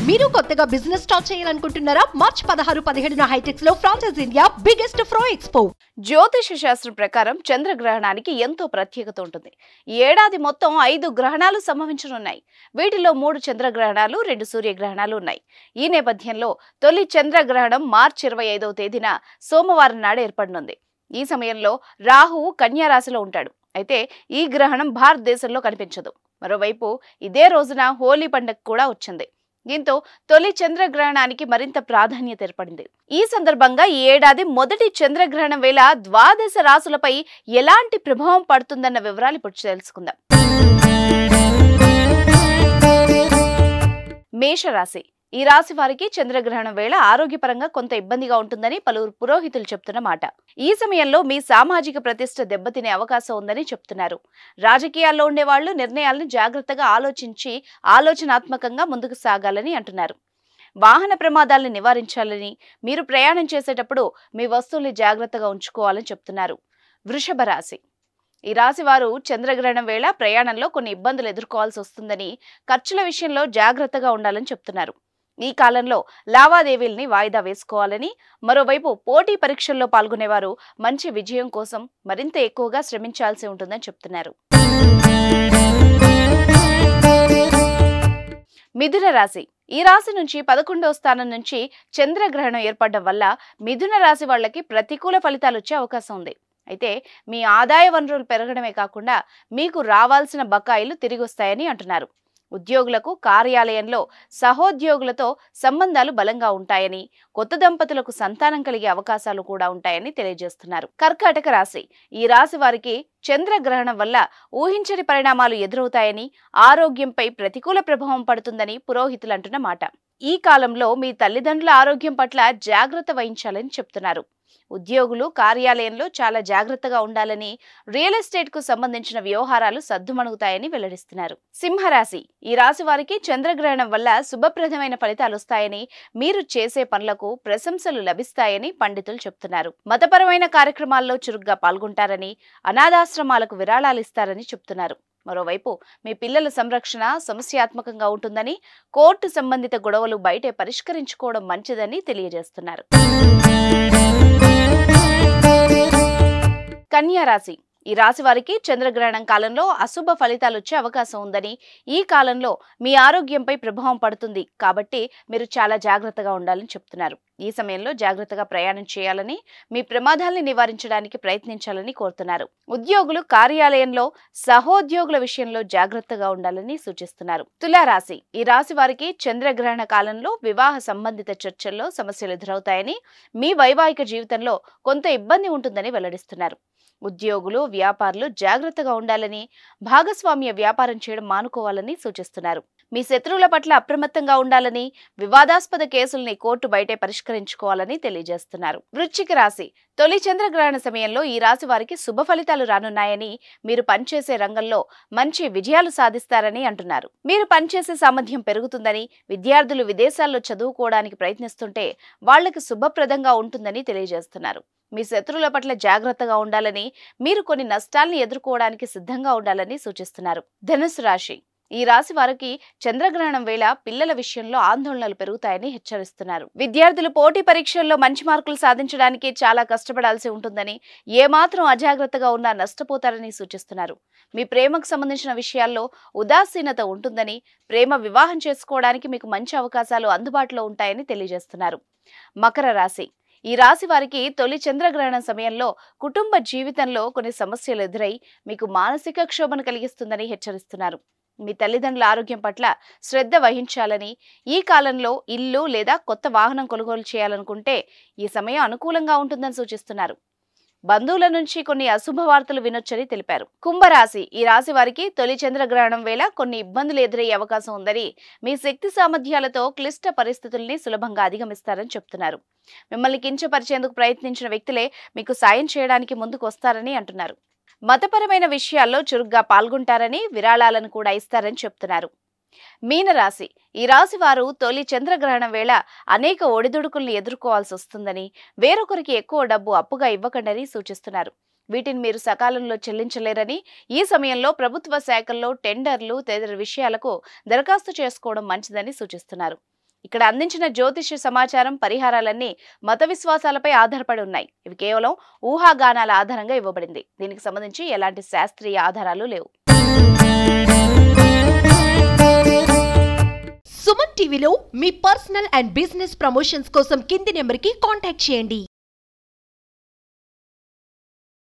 మీరు కొత్తగా business start చేయాలనుకుంటున్నారా? మార్చ్ 16-17న హైటెక్స్ లో ఫ్రాన్సెస్ ఇండియా బిగ్గెస్ట్ ఫ్రో ఎక్స్పో. జ్యోతిష శాస్త్రం ప్రకారం చంద్రగ్రహణానికి ఎంతో ప్రత్యేకత ఉంటుంది. ఈ ఏడాది మొత్తం 5 గ్రహణాలు సంభవించనున్నాయి. వీటిలో 3 చంద్రగ్రహణాలు, 2 సూర్యగ్రహణాలు ఉన్నాయి. ఈ నేపథ్యంలో తొలి చంద్రగ్రహణం మార్చి 25వ తేదీన సోమవారం నాడు ఏర్పడనుంది. ఈ సమయంలో రాహువు కన్యా రాశిలో ఉంటాడు. అయితే ఈ గ్రహణం భారతదేశంలో కనిపించదు. మరోవైపు ఇదే రోజున హోలీ పండుగ కూడా వచ్చింది. దీంతో తొలి చంద్రగ్రహణానికి మరింత ప్రాధాన్యత ఏర్పడింది. ఈ సందర్భంగా ఈ ఏడాది మొదటి చంద్రగ్రహణం వేళ ద్వాదశ రాశులపై ఎలాంటి ప్రభావం పడుతుందన్న వివరాలు ఇప్పుడు తెలుసుకుందాం. మేషరాశి. ఈ రాశి వారికి చంద్రగ్రహణం వేళ ఆరోగ్యపరంగా కొంత ఇబ్బందిగా ఉంటుందని పలువురు పురోహితులు చెప్తున్న మాట. ఈ సమయంలో మీ సామాజిక ప్రతిష్ట దెబ్బతినే అవకాశం ఉందని చెప్తున్నారు. రాజకీయాల్లో ఉండేవాళ్లు నిర్ణయాలను జాగ్రత్తగా ఆలోచించి ఆలోచనాత్మకంగా ముందుకు సాగాలని అంటున్నారు. వాహన ప్రమాదాలను నివారించాలని, మీరు ప్రయాణం చేసేటప్పుడు మీ వస్తువుల్ని జాగ్రత్తగా ఉంచుకోవాలని చెప్తున్నారు. వృషభ రాశి. ఈ రాశి వారు చంద్రగ్రహణం వేళ ప్రయాణంలో కొన్ని ఇబ్బందులు ఎదుర్కోవాల్సి వస్తుందని, ఖర్చుల విషయంలో జాగ్రత్తగా ఉండాలని చెప్తున్నారు. ఈ కాలంలో లావాదేవీల్ని వాయిదా వేసుకోవాలని, మరోవైపు పోటీ పరీక్షల్లో పాల్గొనేవారు మంచి విజయం కోసం మరింత ఎక్కువగా శ్రమించాల్సి ఉంటుందని చెప్తున్నారు. మిథున రాశి. ఈ రాశి నుంచి 11వ స్థానం నుంచి చంద్రగ్రహణం ఏర్పడడం వల్ల మిథున రాశి వాళ్ళకి ప్రతికూల ఫలితాలు వచ్చే అవకాశం ఉంది. అయితే మీ ఆదాయ వనరులు పెరగడమే కాకుండా మీకు రావాల్సిన బకాయిలు తిరిగి వస్తాయని అంటున్నారు. ఉద్యోగులకు కార్యాలయంలో సహోద్యోగులతో సంబంధాలు బలంగా ఉంటాయని, కొత్త దంపతులకు సంతానం కలిగే అవకాశాలు కూడా ఉంటాయని తెలియజేస్తున్నారు. కర్కాటక రాశి. ఈ రాశి వారికి చంద్రగ్రహణం వల్ల ఊహించని పరిణామాలు ఎదురవుతాయని, ఆరోగ్యంపై ప్రతికూల ప్రభావం పడుతుందని పురోహితులు అంటున్న మాట. ఈ కాలంలో మీ తల్లిదండ్రుల ఆరోగ్యం పట్ల జాగ్రత్త వహించాలని చెప్తున్నారు. ఉద్యోగులు కార్యాలయంలో చాలా జాగ్రత్తగా ఉండాలని, రియల్ ఎస్టేట్ కు సంబంధించిన వ్యవహారాలు సద్దుమణుగుతాయని వెల్లడిస్తున్నారు. సింహరాశి. ఈ రాశి వారికి చంద్రగ్రహణం వల్ల శుభప్రదమైన ఫలితాలు వస్తాయని, మీరు చేసే పనులకు ప్రశంసలు లభిస్తాయని పండితులు చెప్తున్నారు. మతపరమైన కార్యక్రమాల్లో చురుగ్గా పాల్గొంటారని, అనాథాశ్రమాలకు విరాళాలు ఇస్తారని చెప్తున్నారు. మరోవైపు మీ పిల్లల సంరక్షణ సమస్యాత్మకంగా ఉంటుందని, కోర్టు సంబంధిత గొడవలు బయటే పరిష్కరించుకోవడం మంచిదని తెలియజేస్తున్నారు. కన్యా రాశి. ఈ రాశి వారికి చంద్రగ్రహణం కాలంలో అశుభ ఫలితాలు వచ్చే అవకాశం ఉందని, ఈ కాలంలో మీ ఆరోగ్యంపై ప్రభావం పడుతుంది కాబట్టి మీరు చాలా జాగ్రత్తగా ఉండాలని చెప్తున్నారు. ఈ సమయంలో జాగ్రత్తగా ప్రయాణం చేయాలని, మీ ప్రమాదాలను నివారించడానికి ప్రయత్నించాలని కోరుతున్నారు. ఉద్యోగులు కార్యాలయంలో సహోద్యోగుల విషయంలో జాగ్రత్తగా ఉండాలని సూచిస్తున్నారు. తులారాశి. ఈ రాశి వారికి చంద్రగ్రహణ కాలంలో వివాహ సంబంధిత చర్చల్లో సమస్యలు ఎదురవుతాయని, మీ వైవాహిక జీవితంలో కొంత ఇబ్బంది ఉంటుందని వెల్లడిస్తున్నారు. ఉద్యోగులు, వ్యాపారులు జాగ్రత్తగా ఉండాలని, భాగస్వామ్య వ్యాపారం చేయడం మానుకోవాలని సూచిస్తున్నారు. మీ శత్రువుల పట్ల అప్రమత్తంగా ఉండాలని, వివాదాస్పద కేసుల్ని కోర్టు బయటే పరిష్కరించుకోవాలని తెలియజేస్తున్నారు. వృశ్చిక రాశి. తొలి చంద్రగ్రహణ సమయంలో ఈ రాశి వారికి శుభ ఫలితాలు రానున్నాయని, మీరు పనిచేసే రంగంలో మంచి విజయాలు సాధిస్తారని అంటున్నారు. మీరు పనిచేసే సామర్థ్యం పెరుగుతుందని, విద్యార్థులు విదేశాల్లో చదువుకోవడానికి ప్రయత్నిస్తుంటే వాళ్లకు శుభప్రదంగా ఉంటుందని తెలియజేస్తున్నారు. మీ శత్రువుల పట్ల జాగ్రత్తగా ఉండాలని, మీరు కొన్ని నష్టాలను ఎదుర్కోవడానికి సిద్ధంగా ఉండాలని సూచిస్తున్నారు. ధనుసు రాశి. ఈ రాశి వారికి చంద్రగ్రహణం వేళ పిల్లల విషయంలో ఆందోళనలు పెరుగుతాయని హెచ్చరిస్తున్నారు. విద్యార్థులు పోటీ పరీక్షల్లో మంచి మార్కులు సాధించడానికి చాలా కష్టపడాల్సి ఉంటుందని, ఏమాత్రం అజాగ్రత్తగా ఉన్నా నష్టపోతారని సూచిస్తున్నారు. మీ ప్రేమకు సంబంధించిన విషయాల్లో ఉదాసీనత ఉంటుందని, ప్రేమ వివాహం చేసుకోవడానికి మీకు మంచి అవకాశాలు అందుబాటులో ఉంటాయని తెలియజేస్తున్నారు. మకర రాశి. ఈ రాశి వారికి తొలి చంద్రగ్రహణం సమయంలో కుటుంబ జీవితంలో కొన్ని సమస్యలు ఎదురై మీకు మానసిక క్షోభను కలిగిస్తుందని హెచ్చరిస్తున్నారు. మీ తల్లిదండ్రుల ఆరోగ్యం పట్ల శ్రద్ధ వహించాలని, ఈ కాలంలో ఇల్లు లేదా కొత్త వాహనం కొనుగోలు చేయాలనుకుంటే ఈ సమయం అనుకూలంగా ఉంటుందని సూచిస్తున్నారు. బంధువుల నుంచి కొన్ని అశుభ వార్తలు వినొచ్చని తెలిపారు. కుంభరాశి. ఈ రాశి వారికి తొలి చంద్రగ్రహణం వేళ కొన్ని ఇబ్బందులు ఎదురయ్యే అవకాశం ఉందని, మీ శక్తి సామర్థ్యాలతో క్లిష్ట పరిస్థితుల్ని సులభంగా అధిగమిస్తారని చెప్తున్నారు. మిమ్మల్ని కించపరిచేందుకు ప్రయత్నించిన వ్యక్తులే మీకు సాయం చేయడానికి ముందుకు వస్తారని అంటున్నారు. మతపరమైన విషయాల్లో చురుగ్గా పాల్గొంటారని, విరాళాలను కూడా ఇస్తారని చెప్తున్నారు. మీనరాశి. ఈ రాశి వారు తొలి చంద్రగ్రహణం వేళ అనేక ఒడిదుడుకుల్ని ఎదుర్కోవాల్సి వస్తుందని, వేరొకరికి ఎక్కువ డబ్బు అప్పుగా ఇవ్వకండని సూచిస్తున్నారు. వీటిని మీరు సకాలంలో చెల్లించలేరని, ఈ సమయంలో ప్రభుత్వ శాఖల్లో టెండర్లు తదితర విషయాలకు దరఖాస్తు చేసుకోవడం మంచిదని సూచిస్తున్నారు. ఇక్కడ అందించిన జ్యోతిష్య సమాచారం, పరిహారాలన్నీ మత విశ్వాసాలపై ఆధారపడి ఉన్నాయి. ఇవి కేవలం ఊహాగానాల ఆధారంగా ఇవ్వబడింది. దీనికి సంబంధించి ఎలాంటి శాస్త్రీయ ఆధారాలు లేవు. సుమన్ టీవీలో మీ పర్సనల్ అండ్ బిజినెస్ ప్రమోషన్స్ కోసం కింది నెంబర్కి కాంటాక్ట్ చేయండి.